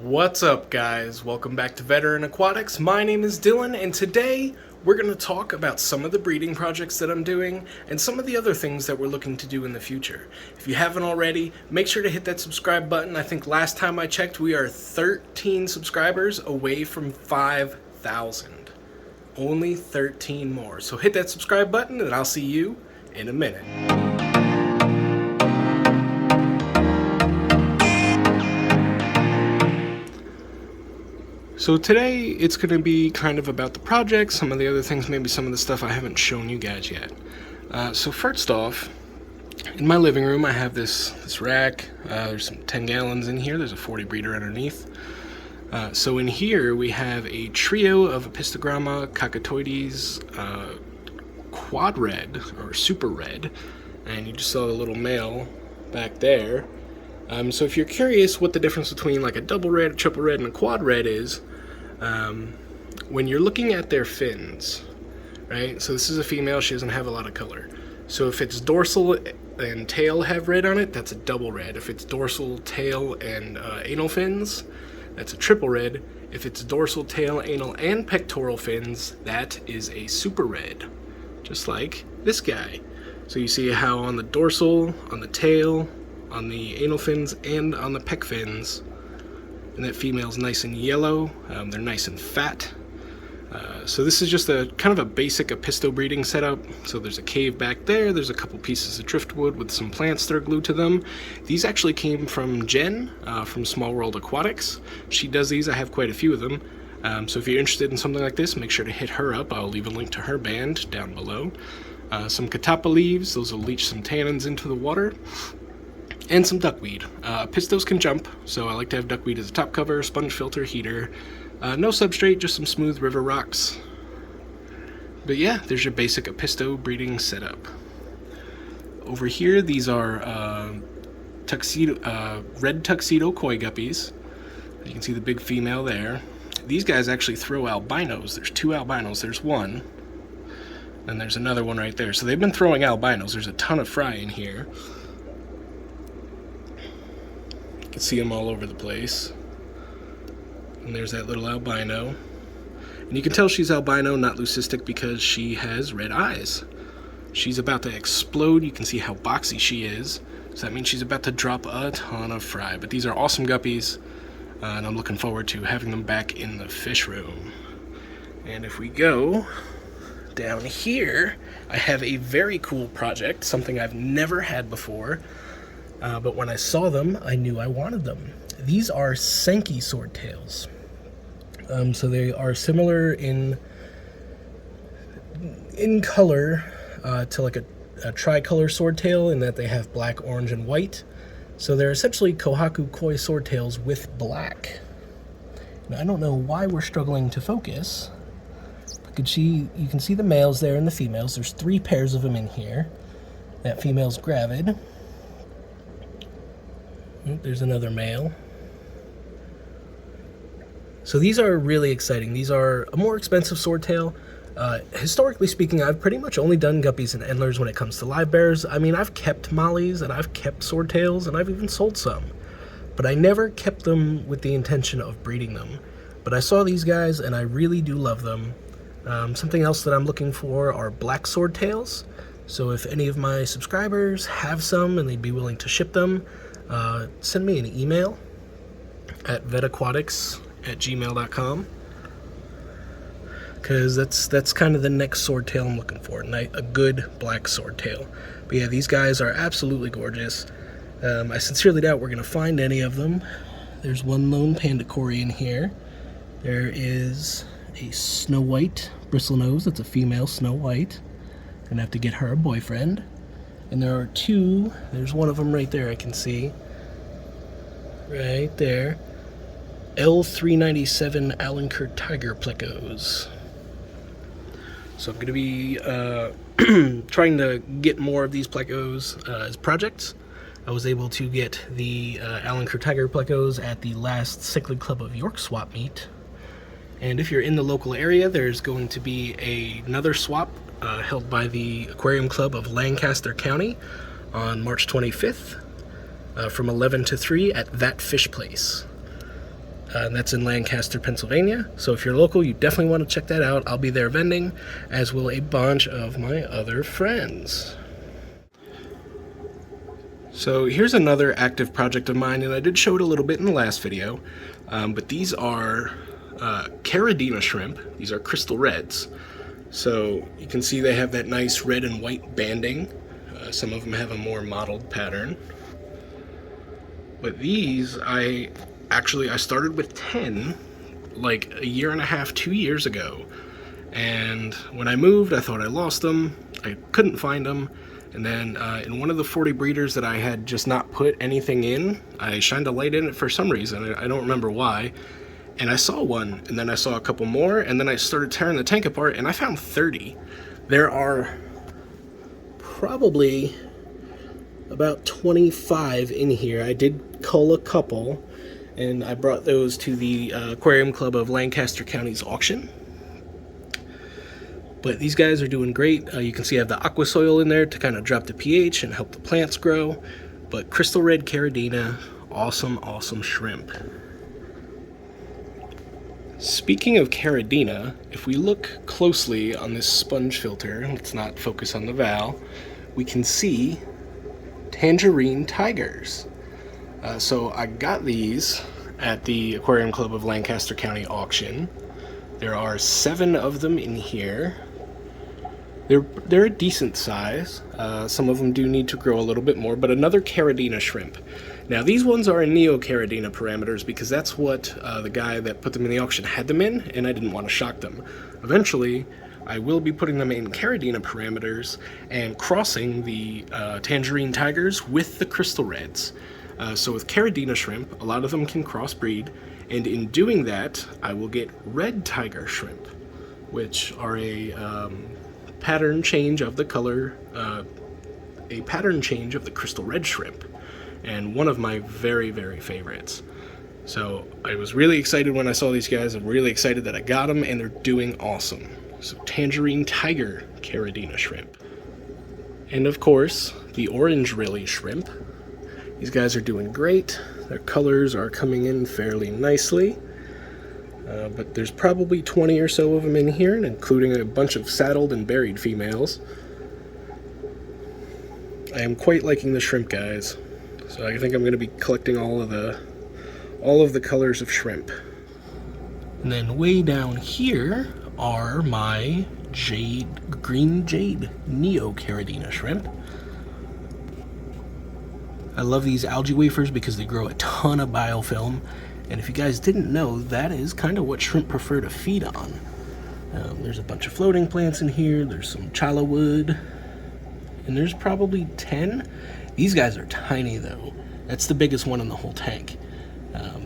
What's up, guys? Welcome back to Veteran Aquatics. My name is Dylan, and today we're going to talk about some of the breeding projects that I'm doing and some of the other things that we're looking to do in the future. If you haven't already, make sure to hit that subscribe button. I think last time I checked, we are 13 subscribers away from 5,000. Only 13 more. So hit that subscribe button, and I'll see you in a minute. So today it's going to be kind of about the project, some of the other things, maybe some of the stuff I haven't shown you guys yet. So first off, in my living room I have this rack. There's some 10 gallons in here. There's a 40 breeder underneath. So in here we have a trio of Apistogramma cockatoides, quad red or super red, and you just saw the little male back there. So if you're curious what the difference between like a double red, a triple red, and a quad red is, when you're looking at their fins, right? So this is a female, she doesn't have a lot of color. So if it's dorsal and tail have red on it, that's a double red. If it's dorsal, tail, and anal fins, that's a triple red. If it's dorsal, tail, anal, and pectoral fins, that is a super red, just like this guy. So you see how on the dorsal, on the tail, on the anal fins, and on the pec fins, and that female's nice and yellow. They're nice and fat. So this is just a kind of a basic apisto breeding setup. So there's a cave back there, there's a couple pieces of driftwood with some plants that are glued to them. These actually came from Jen from Small World Aquatics. She does these, I have quite a few of them. So if you're interested in something like this, make sure to hit her up. I'll leave a link to her band down below. Some catappa leaves, those will leach some tannins into the water. And some duckweed. Pistos can jump, so I like to have duckweed as a top cover, sponge filter, heater. No substrate, just some smooth river rocks. But yeah, there's your basic apisto breeding setup. Over here, these are red tuxedo koi guppies. You can see the big female there. These guys actually throw albinos. There's two albinos. There's one, and there's another one right there. So they've been throwing albinos. There's a ton of fry in here. You can see them all over the place. And there's that little albino. And you can tell she's albino, not leucistic, because she has red eyes. She's about to explode. You can see how boxy she is. So that means she's about to drop a ton of fry. But these are awesome guppies, and I'm looking forward to having them back in the fish room. And if we go down here, I have a very cool project, something I've never had before. But when I saw them, I knew I wanted them. These are Sankey swordtails. So they are similar in color to like a tricolor swordtail, in that they have black, orange, and white. So they're essentially Kohaku koi swordtails with black. Now, I don't know why we're struggling to focus. You can see the males there and the females. There's 3 pairs of them in here. That female's gravid. There's another male. So these are really exciting. These are a more expensive swordtail. Historically speaking, I've pretty much only done guppies and endlers when it comes to live bears. I mean, I've kept mollies and I've kept swordtails and I've even sold some. But I never kept them with the intention of breeding them. But I saw these guys and I really do love them. Something else that I'm looking for are black swordtails. So if any of my subscribers have some and they'd be willing to ship them, send me an email at vetaquatics@gmail.com, because that's kind of the next swordtail I'm looking for, a good black swordtail. But yeah, these guys are absolutely gorgeous. I sincerely doubt we're going to find any of them. There's one lone panda cory in here. There is a snow white bristlenose. That's a female snow white. Gonna have to get her a boyfriend. And there are 2, there's one of them right there I can see. Right there. L397 Alenker tiger plecos. So I'm going to be trying to get more of these plecos as projects. I was able to get the Alenker tiger plecos at the last Cyclid Club of York swap meet. And if you're in the local area, there's going to be another swap held by the Aquarium Club of Lancaster County on March 25th from 11 to 3 at That Fish Place. And that's in Lancaster, Pennsylvania. So if you're local, you definitely want to check that out. I'll be there vending, as will a bunch of my other friends. So here's another active project of mine, and I did show it a little bit in the last video, but these are Karadema Shrimp. These are crystal reds. So you can see they have that nice red and white banding. Some of them have a more mottled pattern. But these, I started with 10 like a year and a half, 2 years ago. And when I moved, I thought I lost them. I couldn't find them. And then in one of the 40 breeders that I had just not put anything in, I shined a light in it for some reason. I don't remember why. And I saw one, and then I saw a couple more, and then I started tearing the tank apart, and I found 30. There are probably about 25 in here. I did cull a couple, and I brought those to the Aquarium Club of Lancaster County's auction. But these guys are doing great. You can see I have the aqua soil in there to kind of drop the pH and help the plants grow. But crystal red Karadema, awesome, awesome shrimp. Speaking of Karadema, if we look closely on this sponge filter, let's not focus on the valve, we can see Tangerine tigers. So I got these at the Aquarium Club of Lancaster County auction. There are 7 of them in here. They're a decent size. Some of them do need to grow a little bit more, but another Karadema shrimp. Now these ones are in Neo-Karadema parameters because that's what the guy that put them in the auction had them in, and I didn't want to shock them. Eventually, I will be putting them in Karadema parameters and crossing the Tangerine tigers with the crystal reds. So with Karadema shrimp, a lot of them can crossbreed, and in doing that, I will get red tiger shrimp, which are a pattern change of the color, a pattern change of the crystal red shrimp, and one of my very, very favorites. So I was really excited when I saw these guys. I'm really excited that I got them, and they're doing awesome. So Tangerine tiger Karadema shrimp. And of course, the orange rilly shrimp. These guys are doing great. Their colors are coming in fairly nicely. But there's probably 20 or so of them in here, including a bunch of saddled and buried females. I am quite liking the shrimp, guys. So I think I'm going to be collecting all of the colors of shrimp. And then way down here are my green jade Neo-Karadema shrimp. I love these algae wafers because they grow a ton of biofilm. And if you guys didn't know, that is kind of what shrimp prefer to feed on. There's a bunch of floating plants in here. There's some chala wood. And there's probably 10. These guys are tiny though. That's the biggest one in the whole tank.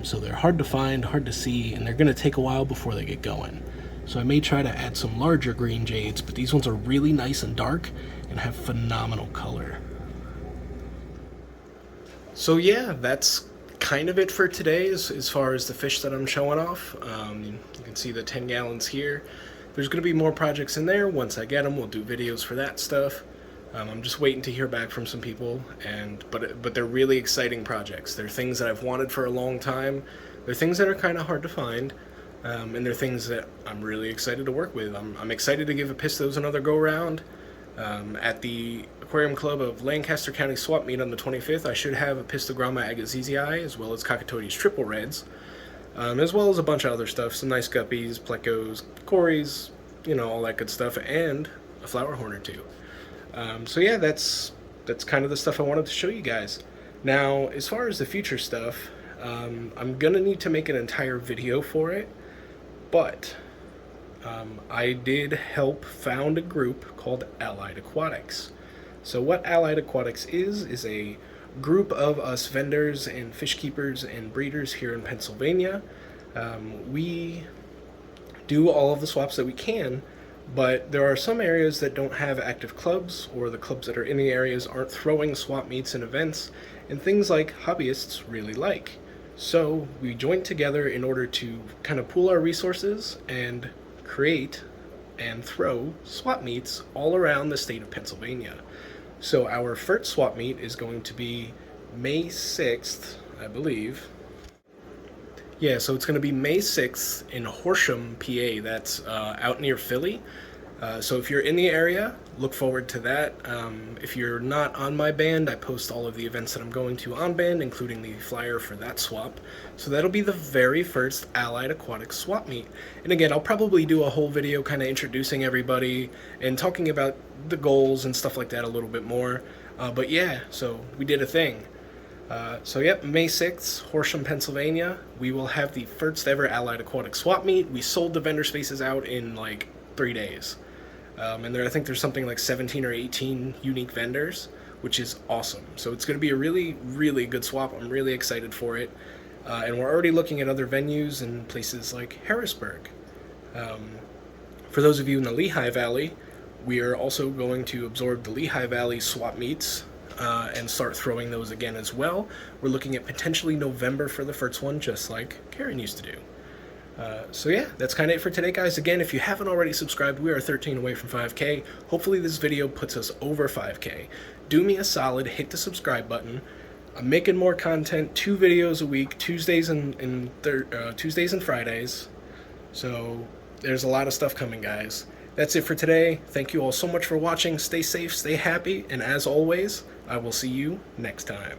So they're hard to find, hard to see, and they're going to take a while before they get going. So I may try to add some larger green jades, but these ones are really nice and dark and have phenomenal color. So yeah, that's kind of it for today as far as the fish that I'm showing off. You can see the 10 gallons here. There's going to be more projects in there. Once I get them, we'll do videos for that stuff. I'm just waiting to hear back from some people, but they're really exciting projects. They're things that I've wanted for a long time. They're things that are kind of hard to find, and they're things that I'm really excited to work with. I'm excited to give Apistos another go-around. At the Aquarium Club of Lancaster County Swap Meet on the 25th, I should have Apistogramma agassizii, as well as Cockatodes triple reds, as well as a bunch of other stuff, some nice guppies, plecos, cories, all that good stuff, and a flower horn or two. So yeah, that's kind of the stuff I wanted to show you guys. Now, as far as the future stuff, I'm gonna need to make an entire video for it, but I did help found a group called Allied Aquatics. So what Allied Aquatics is a group of us vendors and fish keepers and breeders here in Pennsylvania. We do all of the swaps that we can, but there are some areas that don't have active clubs, or the clubs that are in the areas aren't throwing swap meets and events, and things like hobbyists really like. So we joined together in order to kind of pool our resources and create and throw swap meets all around the state of Pennsylvania. So our first swap meet is going to be May 6th, I believe. Yeah, so it's going to be May 6th in Horsham, PA. That's out near Philly. So if you're in the area, look forward to that. If you're not on my band, I post all of the events that I'm going to on band, including the flyer for that swap. So that'll be the very first Allied Aquatics swap meet. And again, I'll probably do a whole video kind of introducing everybody and talking about the goals and stuff like that a little bit more. But yeah, so we did a thing. So yep, May 6th, Horsham, Pennsylvania. We will have the first ever Allied Aquatics swap meet. We sold the vendor spaces out in like 3 days. And I think there's something like 17 or 18 unique vendors, which is awesome. So it's going to be a really, really good swap. I'm really excited for it. And we're already looking at other venues in places like Harrisburg. For those of you in the Lehigh Valley, we are also going to absorb the Lehigh Valley swap meets and start throwing those again as well. We're looking at potentially November for the first one, just like Karen used to do. So yeah, that's kind of it for today, guys. Again, if you haven't already subscribed, we are 13 away from 5K. Hopefully this video puts us over 5K. Do me a solid, hit the subscribe button. I'm making more content, 2 videos a week, Tuesdays and Fridays. So there's a lot of stuff coming, guys. That's it for today. Thank you all so much for watching. Stay safe, stay happy, and as always, I will see you next time.